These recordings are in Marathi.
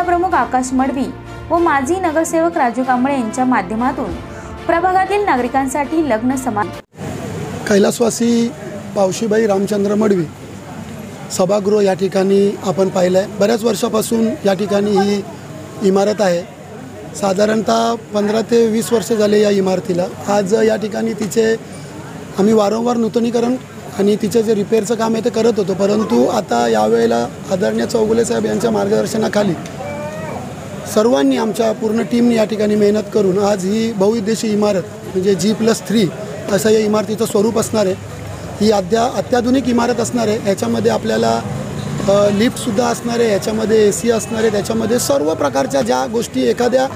जिल्हा प्रमुख आकाश मडवी व माजी नगरसेवक राजू कांबळे यांच्या माध्यमातून प्रभागातील नागरिकांसाठी लग्न समारंभ। कैलासवासी पावशीबाई रामचंद्र मडवी सभागृह या ठिकाणी आपण पाहिलंय। बऱ्याच वर्षापासून या ठिकाणी ही इमारत आहे। साधारणतः 15 ते 20 वर्ष झाले या इमारतीला। आज या ठिकाणी तिचे आम्ही वारंवार नूतनीकरण आणि तिचे जे रिपेअरचं काम आहे ते करत होतो, परंतु आता यावेळेला आदरणीय चौगुले साहेब यांच्या मार्गदर्शनाखाली सर्वांनी आमच्या पूर्ण टीमने या ठिकाणी मेहनत करून आज ही बहुउद्देशीय इमारत म्हणजे G+3 असं या इमारतीचं स्वरूप असणार आहे। ही अत्याधुनिक इमारत असणार आहे। याच्यामध्ये आपल्याला लिफ्टसुद्धा असणार आहे, याच्यामध्ये AC असणार आहे, त्याच्यामध्ये सर्व प्रकारच्या ज्या गोष्टी एखाद्या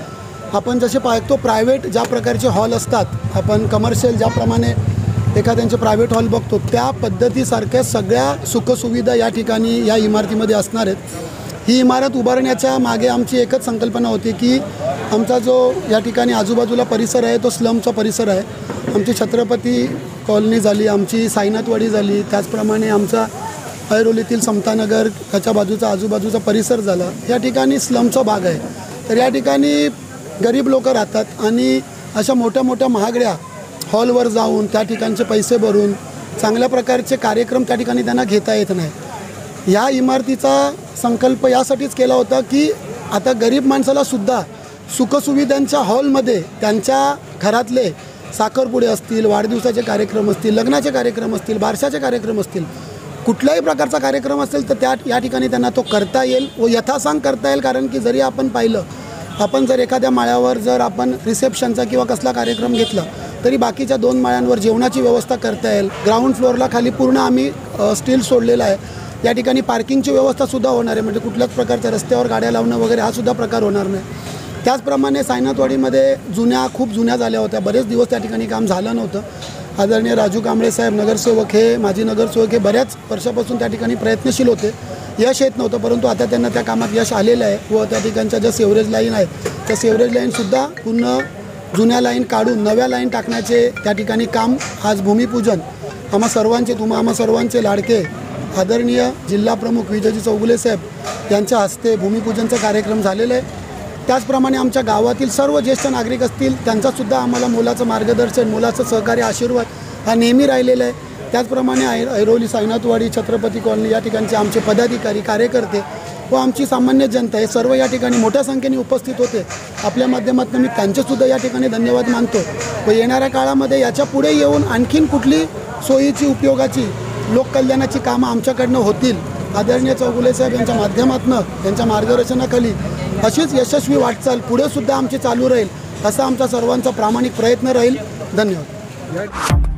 आपण जसे पाहतो प्रायव्हेट ज्या प्रकारचे हॉल असतात, आपण कमर्शियल ज्याप्रमाणे एखाद्यांचे प्रायव्हेट हॉल बघतो त्या पद्धतीसारख्या सगळ्या सुखसुविधा या ठिकाणी या इमारतीमध्ये असणार आहेत। ही इमारत उभारण्याच्या मागे आमची एकच संकल्पना होती की आमचा जो या ठिकाणी आजूबाजूला परिसर आहे तो स्लमचा परिसर आहे। आमची छत्रपती कॉलनी झाली, आमची साईनाथवाडी झाली, त्याचप्रमाणे आमचा ऐरोलीतील समतानगर त्याच्या बाजूचा आजूबाजूचा परिसर झाला, या ठिकाणी स्लमचा भाग आहे। तर या ठिकाणी गरीब लोक राहतात आणि अशा मोठ्या मोठ्या महागड्या हॉलवर जाऊन त्या ठिकाणचे पैसे भरून चांगल्या प्रकारचे कार्यक्रम त्या ठिकाणी त्यांना घेता येत नाही। या इमारतीचा संकल्प यासाठीच केला होता की आता गरीब माणसालासुद्धा सुखसुविधांच्या हॉलमध्ये त्यांच्या घरातले साखरपुडे असतील, वाढदिवसाचे कार्यक्रम असतील, लग्नाचे कार्यक्रम असतील, बारशाचे कार्यक्रम असतील, कुठल्याही प्रकारचा कार्यक्रम असेल तर या ठिकाणी त्यांना तो करता येईल व यथासांग करता येईल। कारण की जरी आपण पाहिलं, आपण जर एखाद्या माळ्यावर जर आपण रिसेप्शनचा किंवा कसला कार्यक्रम घेतला तरी बाकीच्या 2 माळ्यांवर जेवणाची व्यवस्था करता येईल। ग्राउंड फ्लोअरला खाली पूर्ण आम्ही स्टील सोडलेला आहे। या ठिकाणी पार्किंगची व्यवस्थासुद्धा होणार आहे, म्हणजे कुठल्याच प्रकारच्या रस्त्यावर गाड्या लावणं वगैरे हा सुद्धा प्रकार होणार नाही। त्याचप्रमाणे साईनाथवाडीमध्ये खूप जुन्या झाल्या होत्या, बरेच दिवस त्या ठिकाणी काम झालं नव्हतं। आदरणीय राजू कांबळे साहेब नगरसेवक हे माजी नगरसेवक हे बऱ्याच वर्षापासून त्या ठिकाणी प्रयत्नशील होते, यश येत नव्हतं, परंतु आता त्यांना त्या कामात यश आलेलं आहे व त्या ठिकाणच्या ज्या सेवरेज लाईन आहेत त्या सेवरेज लाईनसुद्धा पूर्ण जुन्या लाईन काढून नव्या लाईन टाकण्याचे त्या ठिकाणी काम आज भूमिपूजन आम्हा सर्वांचे लाडके आदरणीय जिल्हा प्रमुख विजयजी चौगुले साहेब यांच्या हस्ते भूमिपूजनचा कार्यक्रम झालेला आहे। त्याचप्रमाणे आमच्या गावातील सर्व ज्येष्ठ नागरिक असतील त्यांचासुद्धा आम्हाला मोलाचं मार्गदर्शन, मोलाचं सहकार्य, आशीर्वाद हा नेहमी राहिलेला आहे। त्याचप्रमाणे ऐरोली, साईनाथवाडी, छत्रपती कॉलनी या ठिकाणचे आमचे पदाधिकारी, कार्यकर्ते व आमची सामान्य जनता हे सर्व या ठिकाणी मोठ्या संख्येने उपस्थित होते। आपल्या माध्यमातून मी त्यांचेसुद्धा या ठिकाणी धन्यवाद मानतो व येणाऱ्या काळामध्ये याच्या पुढे येऊन आणखीन कुठली सोयीची, उपयोगाची, लोककल्याणाची कामं आमच्याकडनं होतील, आदरणीय चौगुले साहेब यांच्या माध्यमातून यांच्या मार्गदर्शनाखाली अशीच यशस्वी वाटचाल पुढे सुद्धा आमची चालू राहील असा आमचा सर्वांचा प्रामाणिक प्रयत्न राहील। धन्यवाद।